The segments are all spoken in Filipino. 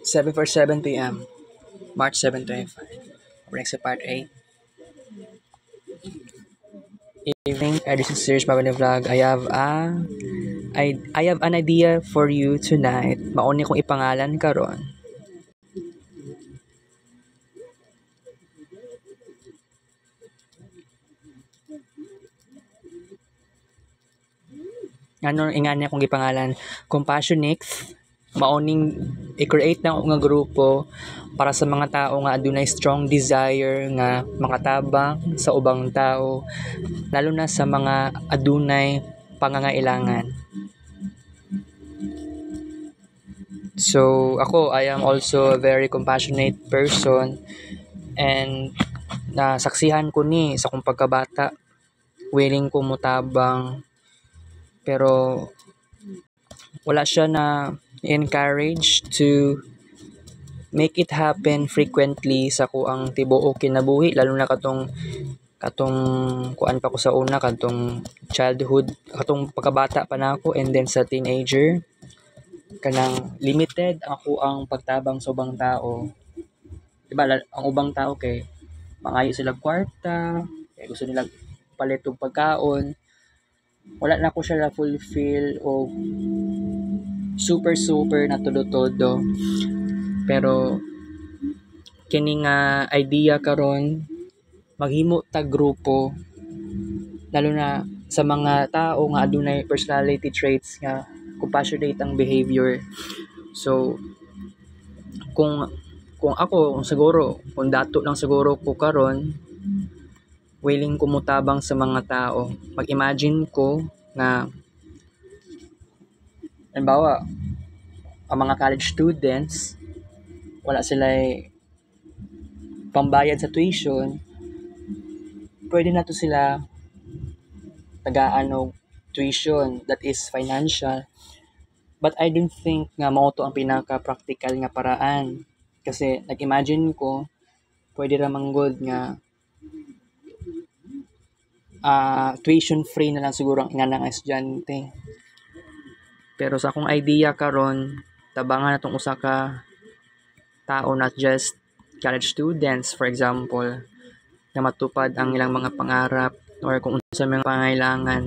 7:47 p.m. March 7, 25. Next part 8. Evening, this is Serious Pablo Vlog. I have an idea for you tonight. Mauni kong ipangalan karon. Ano ingani akong ipangalan? Compassionix. Mauning i-create na ako nga grupo para sa mga tao nga adunay strong desire nga makatabang sa ubang tao, lalo na sa mga adunay pangangailangan. So ako, I am also a very compassionate person, and nasaksihan ko ni sa kong pagkabata, willing ko mutabang, pero wala siya na encourage to make it happen frequently sa ko ang tibuok kinabuhi, lalo na katong kuan pa ko sa una, katong childhood, katong pagkabata pa na ako, and then sa teenager kanang limited ako ang pagtabang sa ubang tao. Diba ang ubang tao kay mangayo sila kwarta, kay gusto nila palit og pagkaon, wala na ko siya na fulfill o super na todo. Pero kini nga idea karon, maghimo ta grupo, lalo na sa mga tao nga adunay personality traits nga compassionate ang behavior. So kung ako, siguro kung dato lang siguro ko karon, willing ko mutabang sa mga tao. Mag-imagine ko na halimbawa ang mga college students, wala sila pambayad sa tuition, pwede na to sila tagaan og tuition that is financial. But I don't think nga mao to ang pinaka-practical nga paraan. Kasi nag-imagine ko, pwede ra manggod nga tuition free na lang siguro ang inanang estudyante. Pero sa akong idea karon, tabangan natong usa ka tao, not just college students, for example, na matupad ang ilang mga pangarap, or kung unsa mga pangailangan,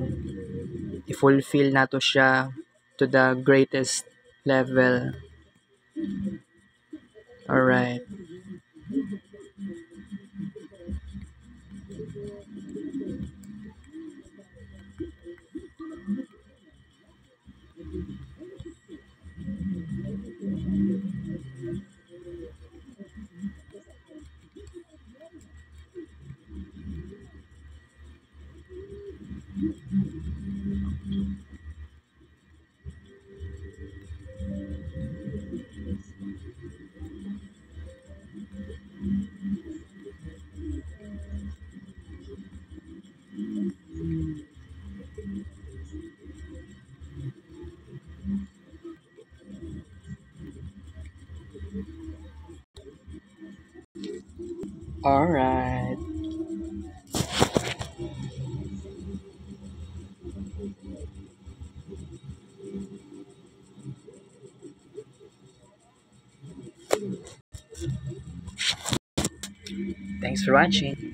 i-fulfill nato siya to the greatest level. Alright. Alright. Thanks for watching.